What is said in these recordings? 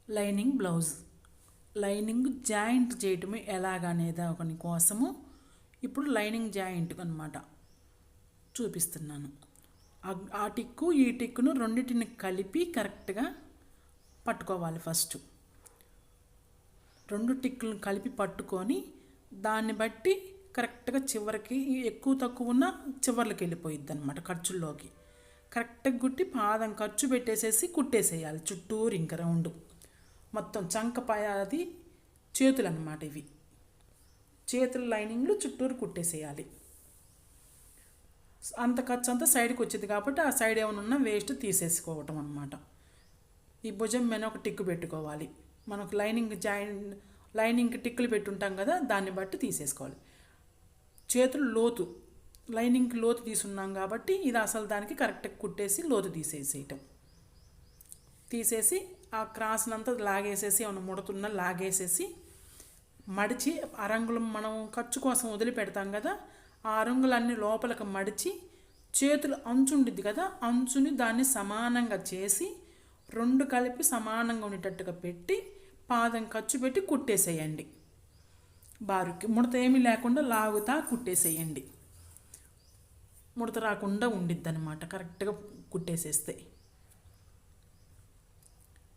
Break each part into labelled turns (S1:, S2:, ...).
S1: Lining blouse lining joint చేయటం ఎలాగనేది ఒకని కోసము ఇప్పుడు లైనింగ్ జాయింట్ అనమాట చూపిస్తున్నాను. ఆ టిక్కు ఈ టిక్కును రెండింటిని కలిపి కరెక్ట్గా పట్టుకోవాలి. ఫస్ట్ రెండు టిక్కులను కలిపి పట్టుకొని దాన్ని బట్టి కరెక్ట్గా చివరికి ఎక్కువ తక్కువ ఉన్న చివర్లకి వెళ్ళిపోయిద్ది అనమాట. ఖర్చుల్లోకి కరెక్ట్గా కుట్టి పాదం ఖర్చు పెట్టేసేసి కుట్టేసేయాలి. చుట్టూరు ఇంకా రౌండ్ మొత్తం చంకపాయ అది చేతులు అన్నమాట. ఇవి చేతుల లైనింగ్లు చుట్టూరు కుట్టేసేయాలి. అంత ఖర్చు అంతా సైడ్కి వచ్చింది కాబట్టి ఆ సైడ్ ఏమైనా ఉన్నా వేస్ట్ తీసేసుకోవటం అనమాట. ఈ భుజం మీద ఒక టిక్కు పెట్టుకోవాలి. మనకు లైనింగ్కి టిక్కులు పెట్టుంటాం కదా, దాన్ని బట్టి తీసేసుకోవాలి. చేతులు లోతు లైనింగ్కి లోతు తీసున్నాం కాబట్టి ఇది అసలు దానికి కరెక్ట్గా కుట్టేసి లోతు తీసేసి ఆ క్రాస్నంతా లాగేసేసి ఏమైనా ముడుతున్నా లాగేసేసి మడిచి అరంగుళం మనం ఖర్చు కోసం వదిలిపెడతాం కదా, ఆ అరంగులన్నీ లోపలికి మడిచి చేతులు అంచు ఉండిద్ది కదా, అంచుని దాన్ని సమానంగా చేసి రెండు కలిపి సమానంగా ఉండేటట్టుగా పెట్టి పాదం ఖర్చు పెట్టి కుట్టేసేయండి. బారుకి ముడత ఏమీ లేకుండా లాగుతా కుట్టేసేయండి. ముడత రాకుండా ఉండిద్ది అనమాట. కరెక్ట్గా కుట్టేసేస్తే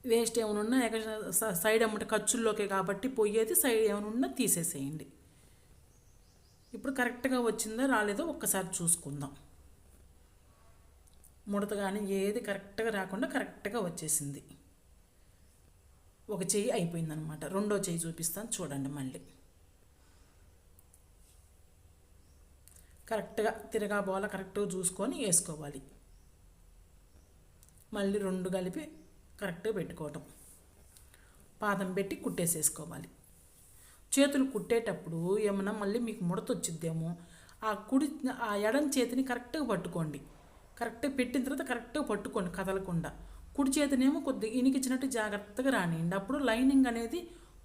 S1: వేస్ట్ ఏమైనా సైడ్ అమ్మట ఖర్చుల్లోకే కాబట్టి పోయేది సైడ్ ఏమైనా తీసేసేయండి. ఇప్పుడు కరెక్ట్గా వచ్చిందో రాలేదో ఒక్కసారి చూసుకుందాం. ముడత కానీ ఏది కరెక్ట్గా రాకుండా కరెక్ట్గా వచ్చేసింది. ఒక చెయ్యి అయిపోయిందనమాట. రెండో చెయ్యి చూపిస్తాను చూడండి. మళ్ళీ కరెక్ట్గా తిరగా బోల కరెక్ట్గా చూసుకొని వేసుకోవాలి. మళ్ళీ రెండు కలిపి కరెక్ట్గా పెట్టుకోవటం, పాదం పెట్టి కుట్టేసేసుకోవాలి. చేతులు కుట్టేటప్పుడు ఏమన్నా మళ్ళీ మీకు ముడత వచ్చిద్దేమో ఆ ఎడం చేతిని కరెక్ట్గా పట్టుకోండి. కరెక్ట్గా పెట్టిన తర్వాత కరెక్ట్గా పట్టుకోండి కదలకుండా. కుడి చేతినేమో కొద్దిగా ఇనికిచ్చినట్టు జాగ్రత్తగా రానియండి. అప్పుడు లైనింగ్ అనేది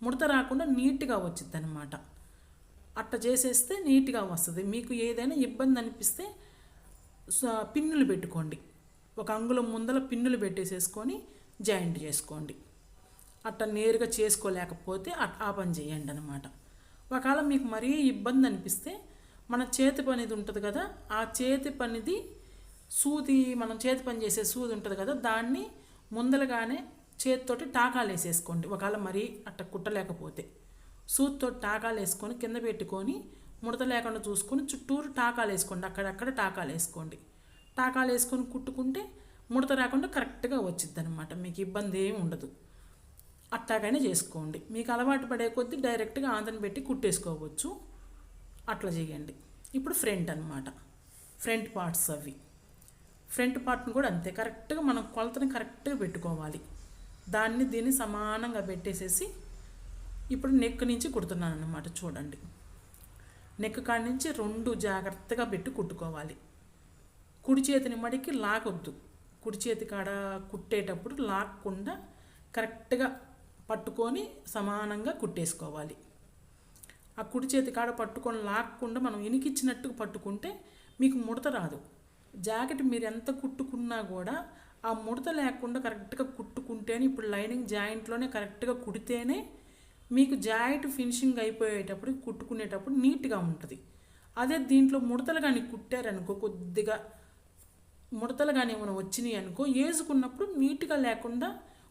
S1: ముడత రాకుండా నీట్గా వచ్చిద్ది అనమాట. అట్ట చేసేస్తే నీట్గా వస్తుంది. మీకు ఏదైనా ఇబ్బంది అనిపిస్తే పిన్నులు పెట్టుకోండి. ఒక అంగుళం ముందల పిన్నులు పెట్టేసేసుకొని జాయింట్ చేసుకోండి. అట్ట నేరుగా చేసుకోలేకపోతే ఆ పని చేయండి అనమాట. ఒకవేళ మీకు మరీ ఇబ్బంది అనిపిస్తే మన చేతి పనిది ఉంటుంది కదా, ఆ చేతి పనిది సూది, మనం చేతి పని చేసే సూది ఉంటుంది కదా, దాన్ని ముందలగానే చేతితోటి టాకాలు వేసేసుకోండి. ఒకవేళ మరీ అట్ట కుట్టలేకపోతే సూదితో టాకాలు వేసుకొని కింద పెట్టుకొని ముడత లేకుండా చూసుకొని చుట్టూరు టాకాలు వేసుకోండి. అక్కడక్కడ టాకాలు వేసుకోండి. టాకాలు వేసుకొని కుట్టుకుంటే ముడత రాకుండా కరెక్ట్గా వచ్చిద్ది అనమాట. మీకు ఇబ్బంది ఏమి ఉండదు. అట్టాగైనా చేసుకోండి. మీకు అలవాటు పడే కొద్దీ డైరెక్ట్గా ఆందన పెట్టి కుట్టేసుకోవచ్చు. అట్లా చేయండి. ఇప్పుడు ఫ్రంట్ అనమాట. ఫ్రంట్ పార్ట్స్ అవి. ఫ్రంట్ పార్ట్ని కూడా అంతే కరెక్ట్గా మనం కొలతని కరెక్ట్గా పెట్టుకోవాలి. దీన్ని సమానంగా పెట్టేసేసి ఇప్పుడు నెక్ నుంచి కుడుతున్నాను అనమాట. చూడండి, నెక్ కాడి నుంచి రెండు జాగ్రత్తగా పెట్టి కుట్టుకోవాలి. కుడి చేతిని మడికి లాగొద్దు. కుడి చేతి కాడ కుట్టేటప్పుడు లాక్కుండా కరెక్ట్గా పట్టుకొని సమానంగా కుట్టేసుకోవాలి. ఆ కుడి చేతి కాడ పట్టుకొని లాక్కుండా మనం ఇనికిచ్చినట్టుగా పట్టుకుంటే మీకు ముడత రాదు. జాకెట్ మీరు ఎంత కుట్టుకున్నా కూడా ఆ ముడత లేకుండా కరెక్ట్గా కుట్టుకుంటేనే, ఇప్పుడు లైనింగ్ జాయింట్లోనే కరెక్ట్గా కుడితేనే మీకు జాయింట్ ఫినిషింగ్ అయిపోయేటప్పుడు కుట్టుకునేటప్పుడు నీట్గా ఉంటుంది. అదే దీంట్లో ముడతలు కానీ కుట్టారనుకో, కొద్దిగా ముడతలు కానీ ఏమైనా వచ్చినాయి అనుకో, వేసుకున్నప్పుడు నీట్గా లేకుండా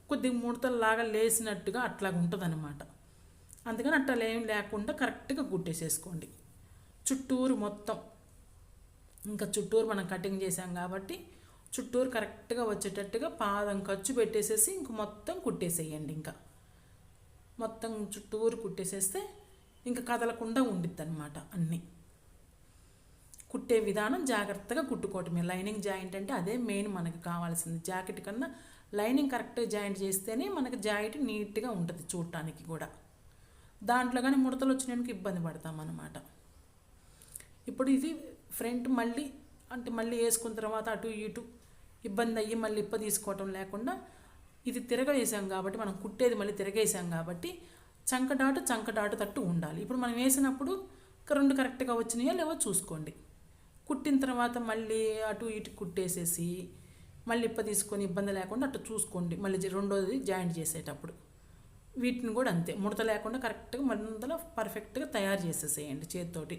S1: కొద్దిగా ముడతల్లాగా లేసినట్టుగా అట్లాగ ఉంటుంది అనమాట. అందుకని అట్లా ఏం లేకుండా కరెక్ట్గా కుట్టేసేసుకోండి చుట్టూరు మొత్తం. ఇంకా చుట్టూరు మనం కటింగ్ చేసాం కాబట్టి చుట్టూరు కరెక్ట్గా వచ్చేటట్టుగా పాదం ఖర్చు పెట్టేసేసి ఇంక మొత్తం కుట్టేసేయండి. ఇంకా మొత్తం చుట్టూరు కుట్టేసేస్తే ఇంకా కదలకుండా ఉండిద్ది అనమాట. అన్నీ కుట్టే విధానం జాగ్రత్తగా కుట్టుకోవటమే. లైనింగ్ జాయింట్ అంటే అదే మెయిన్ మనకి కావాల్సింది. జాకెట్ కన్నా లైనింగ్ కరెక్ట్గా జాయింట్ చేస్తేనే మనకి జాయింట్ నీట్గా ఉంటుంది చూడటానికి కూడా. దాంట్లో కానీ ముడతలు వచ్చినానికి ఇబ్బంది పడతాం అన్నమాట. ఇప్పుడు ఇది ఫ్రంట్ మళ్ళీ వేసుకున్న తర్వాత అటు ఇటు ఇబ్బంది అయ్యి మళ్ళీ ఇప్ప తీసుకోవటం లేకుండా ఇది తిరగేసాం కాబట్టి, మనం కుట్టేది మళ్ళీ తిరగేసాం కాబట్టి చంకడాటు తట్టు ఉండాలి. ఇప్పుడు మనం వేసినప్పుడు రెండు కరెక్ట్గా వచ్చినాయో లేవో చూసుకోండి. కుట్టిన తర్వాత మళ్ళీ అటు ఇటు కుట్టేసేసి మళ్ళీ ఇప్ప తీసుకొని ఇబ్బంది లేకుండా అటు చూసుకోండి. మళ్ళీ రెండోది జాయింట్ చేసేటప్పుడు వీటిని కూడా అంతే, ముడత లేకుండా కరెక్ట్గా మందల పర్ఫెక్ట్గా తయారు చేసేసేయండి చేతితోటి.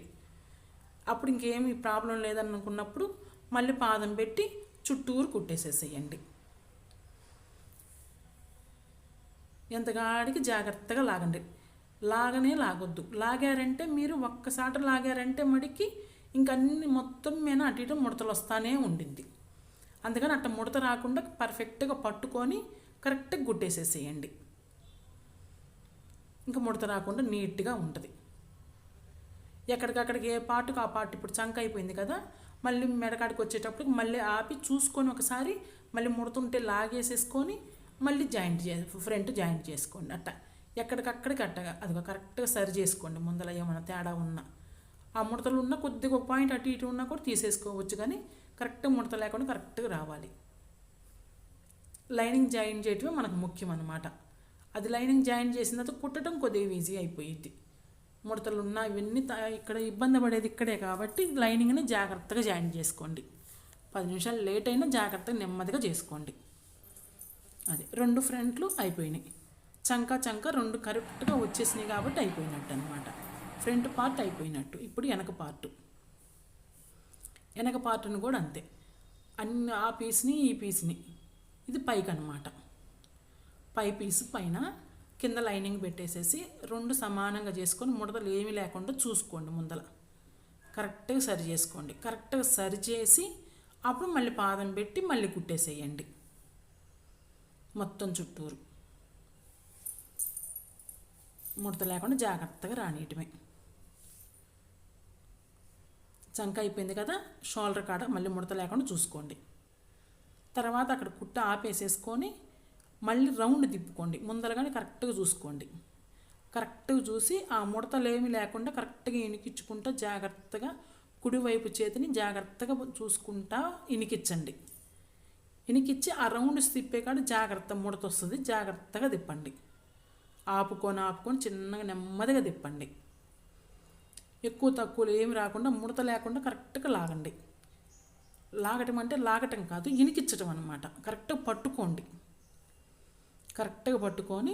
S1: అప్పుడు ఇంకేమి ప్రాబ్లం లేదనుకున్నప్పుడు మళ్ళీ పాదం పెట్టి చుట్టూరు కుట్టేసేసేయండి. ఎంతగాడికి జాగ్రత్తగా లాగండి, లాగనే లాగొద్దు. లాగారంటే మీరు ఒక్కసారి లాగారంటే మడికి ఇంకన్నీ మొత్తం మీద అటు ఇటు ముడతలు వస్తానే ఉండింది. అందుకని అట్ట ముడత రాకుండా పర్ఫెక్ట్గా పట్టుకొని కరెక్ట్గా గుట్టేసేసేయండి. ఇంకా ముడత రాకుండా నీట్గా ఉంటుంది. ఎక్కడికక్కడికి ఏ పార్టుకు ఆ పార్ట్, ఇప్పుడు చంక అయిపోయింది కదా, మళ్ళీ మెడకాడికి వచ్చేటప్పుడు మళ్ళీ ఆపి చూసుకొని ఒకసారి మళ్ళీ ముడుతుంటే లాగేసేసుకొని మళ్ళీ ఫ్రంట్ జాయింట్ చేసుకోండి. అట్ట ఎక్కడికక్కడికి అట్టగా అది కరెక్ట్గా సరి చేసుకోండి. ముందర ఏమైనా తేడా ఉన్నా, ఆ ముడతలు ఉన్న కొద్దిగా ఒక పాయింట్ అటు ఇటు ఉన్నా కూడా తీసేసుకోవచ్చు, కానీ కరెక్ట్గా ముడత లేకుండా కరెక్ట్గా రావాలి. లైనింగ్ జాయిన్ చేయటమే మనకు ముఖ్యం అన్నమాట. అది లైనింగ్ జాయిన్ చేసిన తర్వాత కుట్టడం కొద్దిగా ఈజీ అయిపోయింది. ముడతలు ఉన్నా ఇవన్నీ ఇక్కడ ఇబ్బంది పడేది ఇక్కడే కాబట్టి లైనింగ్ని జాగ్రత్తగా జాయిన్ చేసుకోండి. 10 నిమిషాలు లేట్ అయినా జాగ్రత్తగా నెమ్మదిగా చేసుకోండి. అది 2 ఫ్రంట్లు అయిపోయినాయి. చంక 2 కరెక్ట్గా వచ్చేసినాయి కాబట్టి అయిపోయినట్టు అనమాట. ఫ్రంట్ పార్ట్ అయిపోయినట్టు. ఇప్పుడు వెనక పార్ట్ని కూడా అంతే, అన్ని ఆ పీస్ని ఈ పీస్ని, ఇది పైకి అనమాట. పై పీసు పైన కింద లైనింగ్ పెట్టేసేసి 2 సమానంగా చేసుకొని ముడతలు ఏమీ లేకుండా చూసుకోండి. ముందల కరెక్ట్గా సరి చేసుకోండి. కరెక్ట్గా సరి చేసి అప్పుడు మళ్ళీ పాదం పెట్టి మళ్ళీ కుట్టేసేయండి మొత్తం చుట్టూరు. ముడత లేకుండా జాగ్రత్తగా రానియటమే. చంక అయిపోయింది కదా, షోల్డర్ కాడ మళ్ళీ ముడత లేకుండా చూసుకోండి. తర్వాత అక్కడ కుట్ట ఆపేసేసుకొని మళ్ళీ రౌండ్ తిప్పుకోండి. ముందరగానే కరెక్ట్గా చూసుకోండి. కరెక్ట్గా చూసి ఆ ముడతలు ఏమీ లేకుండా కరెక్ట్గా ఇనికించుకుంటా జాగ్రత్తగా కుడివైపు చేతిని జాగ్రత్తగా చూసుకుంటా ఇనికించండి. ఇనికిచ్చి ఆ రౌండ్స్ తిప్పే కాడ జాగ్రత్త ముడత వస్తుంది, జాగ్రత్తగా తిప్పండి. ఆపుకొని చిన్నగా నెమ్మదిగా తిప్పండి. ఎక్కువ తక్కువలు ఏమి రాకుండా ముడత లేకుండా కరెక్ట్గా లాగండి. లాగటం అంటే లాగటం కాదు, ఇనికించటం అనమాట. కరెక్ట్గా పట్టుకోండి. కరెక్ట్గా పట్టుకొని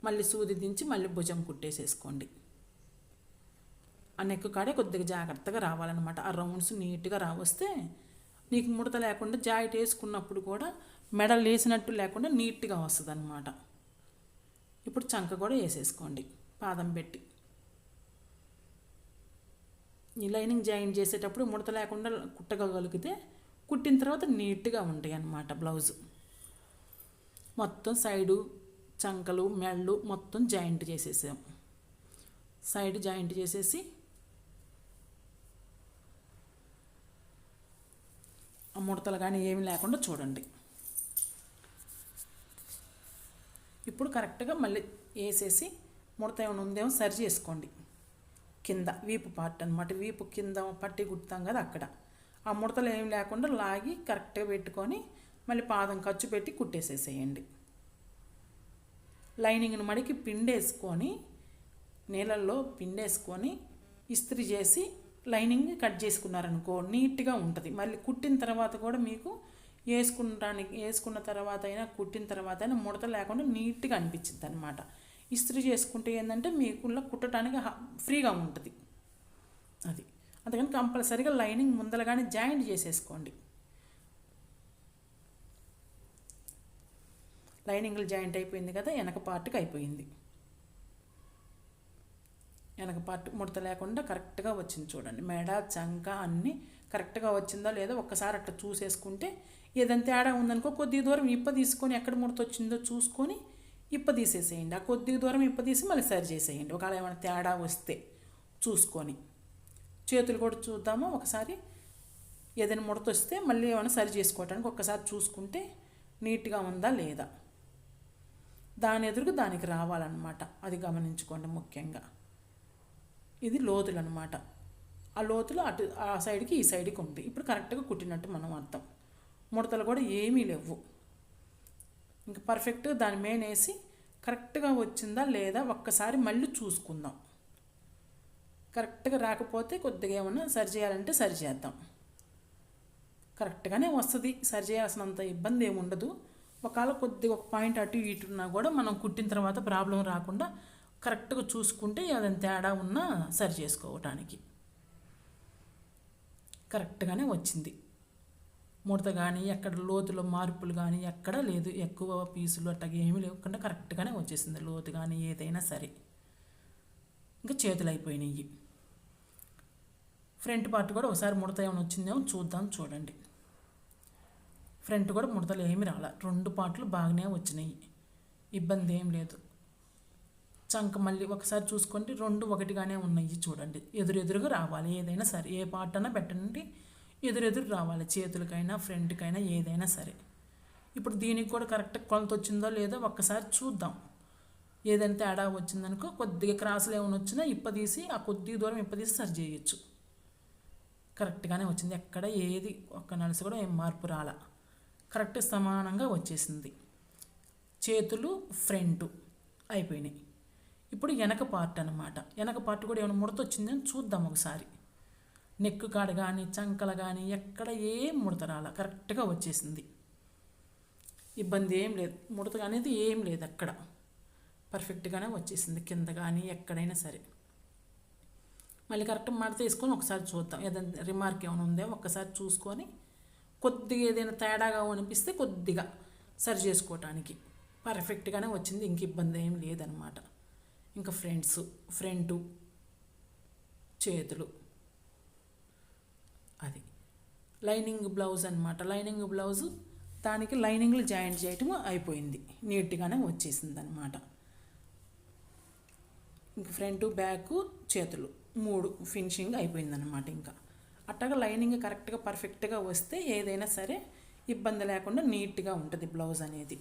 S1: మళ్ళీ సూది దించి మళ్ళీ భుజం కుట్టేసేసుకోండి. ఆ నెక్ కాడే కొద్దిగా జాగ్రత్తగా రావాలన్నమాట. ఆ రౌండ్స్ నీట్గా రావస్తే నీకు ముడత లేకుండా జాయింట్ వేసుకున్నప్పుడు కూడా మెడలు వేసినట్టు లేకుండా నీట్గా వస్తుంది అన్నమాట. ఇప్పుడు చంక కూడా వేసేసుకోండి పాదం పెట్టి. ఈ లైనింగ్ జాయిన్ చేసేటప్పుడు ముడత లేకుండా కుట్టగలిగితే కుట్టిన తర్వాత నీట్గా ఉంటాయి అన్నమాట బ్లౌజు. మొత్తం సైడు చంకలు మెళ్ళు మొత్తం జాయింట్ చేసేసాం. సైడ్ జాయింట్ చేసేసి ఆ ముడతలు కానీ ఏమి లేకుండా చూడండి. ఇప్పుడు కరెక్ట్గా మళ్ళీ వేసేసి ముడత ఏమైనా ఉందేమో సరి చేసుకోండి. కింద వీపు పార్ట్ అనమాట, వీపు కింద పట్టి కుడతాం కదా అక్కడ ఆ ముడతలు ఏమి లేకుండా లాగి కరెక్ట్గా పెట్టుకొని మళ్ళీ పాదం ఖర్చు పెట్టి కుట్టేసేసేయండి. లైనింగ్ని మడికి పిండేసుకొని నీళ్ళల్లో పిండేసుకొని ఇస్త్రీ చేసి లైనింగ్ కట్ చేసుకున్నారనుకో నీట్గా ఉంటుంది. మళ్ళీ కుట్టిన తర్వాత కూడా మీకు వేసుకున్న తర్వాత అయినా కుట్టిన తర్వాత అయినా ముడత లేకుండా నీట్గా అనిపించింది అనమాట. ఇస్త్రీ చేసుకుంటే ఏంటంటే మీకు కుట్టడానికి ఫ్రీగా ఉంటుంది. అది అందుకని కంపల్సరీగా లైనింగ్ ముందరగానే జాయింట్ చేసేసుకోండి. లైనింగ్లు జాయింట్ అయిపోయింది కదా, వెనక పార్ట్కి అయిపోయింది. వెనక పార్ట్ ముడత లేకుండా కరెక్ట్గా వచ్చింది చూడండి. మెడ చంక అన్నీ కరెక్ట్గా వచ్చిందో లేదో ఒక్కసారి అట్లా చూసేసుకుంటే ఏదైనా తేడా ఉందనుకో కొద్ది దూరం ఇప్ప తీసుకొని ఎక్కడ ముడత వచ్చిందో చూసుకొని ఇప్ప తీసేసేయండి. ఆ కొద్ది దూరం ఇప్ప తీసి మళ్ళీ సరి చేసేయండి. ఒకవేళ ఏమైనా తేడా వస్తే చూసుకొని. చేతులు కూడా చూద్దామో ఒకసారి, ఏదైనా ముడత వస్తే మళ్ళీ ఏమైనా సరి చేసుకోవటానికి ఒక్కసారి చూసుకుంటే నీట్గా ఉందా లేదా, దాని ఎదురుగా దానికి రావాలన్నమాట. అది గమనించుకోండి ముఖ్యంగా. ఇది లోతులు అనమాట. ఆ లోతులు అటు ఆ సైడ్కి ఈ సైడ్కి ఉంది. ఇప్పుడు కరెక్ట్గా కుట్టినట్టు మనం అర్థం. ముడతలు కూడా ఏమీ లేవు. ఇంకా పర్ఫెక్ట్గా దాని మీద వేసి కరెక్ట్గా వచ్చిందా లేదా ఒక్కసారి మళ్ళీ చూసుకుందాం. కరెక్ట్గా రాకపోతే కొద్దిగా ఏమన్నా సరి చేయాలంటే సరి చేద్దాం. కరెక్ట్గానే వస్తుంది, సరి చేయాల్సినంత ఇబ్బంది ఏమి ఉండదు. ఒకవేళ కొద్దిగా ఒక పాయింట్ అటు ఇటు ఉన్నా కూడా మనం కుట్టిన తర్వాత ప్రాబ్లం రాకుండా కరెక్ట్గా చూసుకుంటే ఏదైనా తేడా ఉన్నా సరి చేసుకోవటానికి కరెక్ట్గానే వచ్చింది. ముడత కానీ ఎక్కడ లోతులో మార్పులు కానీ ఎక్కడా లేదు, ఎక్కువ పీసులు అట్టగా ఏమీ లేకుండా కరెక్ట్గానే వచ్చేసింది. లోతు కానీ ఏదైనా సరే. ఇంకా చేతులు అయిపోయినాయి. ఫ్రంట్ పార్ట్ కూడా ఒకసారి ముడత ఏమైనా వచ్చిందేమో చూద్దాం. చూడండి, ఫ్రంట్ కూడా ముడతలు ఏమి రాలే, రెండు పార్ట్లు బాగానే వచ్చినాయి, ఇబ్బంది ఏం లేదు. చంక మళ్ళీ ఒకసారి చూసుకోండి, రెండు ఒకటిగానే ఉన్నాయి. చూడండి, ఎదురెదురుగా రావాలి ఏదైనా సరే, ఏ పార్ట్ అయినా పెట్టండి ఎదురెదురు రావాలి, చేతులకైనా ఫ్రంట్కైనా ఏదైనా సరే. ఇప్పుడు దీనికి కూడా కరెక్ట్ కొలత వచ్చిందో లేదో ఒక్కసారి చూద్దాం. ఏదైనా తేడా వచ్చిందనుకో కొద్దిగా క్రాసులు ఏమైనా వచ్చినా ఇప్పదీసి ఆ కొద్దిగా దూరం ఇప్పదీసి సరి చేయొచ్చు. కరెక్ట్గానే వచ్చింది, ఎక్కడ ఏది ఒక్క నలుసు కూడా ఏం మార్పు రాలా, కరెక్ట్ సమానంగా వచ్చేసింది. చేతులు ఫ్రంట్ అయిపోయినాయి. ఇప్పుడు వెనక పార్ట్ అనమాట. వెనక పార్ట్ కూడా ఏమైనా ముడత వచ్చిందని చూద్దాం ఒకసారి. నెక్ కాడ కానీ చంకలు కానీ ఎక్కడ ఏం ముడత రాలా, కరెక్ట్గా వచ్చేసింది, ఇబ్బంది ఏం లేదు. ముడత అనేది ఏం లేదు, అక్కడ పర్ఫెక్ట్గానే వచ్చేసింది. కింద కానీ ఎక్కడైనా సరే. మళ్ళీ కరెక్ట్ మడత వేసుకొని ఒకసారి చూద్దాం, ఏదైనా రిమార్క్ ఏమైనా ఉందేమో ఒక్కసారి చూసుకొని కొద్దిగా ఏదైనా తేడాగా అనిపిస్తే కొద్దిగా సరి చేసుకోవటానికి పర్ఫెక్ట్గానే వచ్చింది, ఇంక ఇబ్బంది ఏం లేదనమాట. ఇంకా ఫ్రంట్ చేతులు అది లైనింగ్ బ్లౌజ్ అనమాట. లైనింగ్ బ్లౌజు దానికి లైనింగ్లు జాయింట్ చేయటం అయిపోయింది, నీట్గానే వచ్చేసింది అనమాట. ఇంక ఫ్రంట్ బ్యాక్ చేతులు మూడు ఫినిషింగ్ అయిపోయిందనమాట. ఇంకా అట్టగా లైనింగ్ కరెక్ట్గా పర్ఫెక్ట్గా వస్తే ఏదైనా సరే ఇబ్బంది లేకుండా నీట్గా ఉంటుంది బ్లౌజ్ అనేది.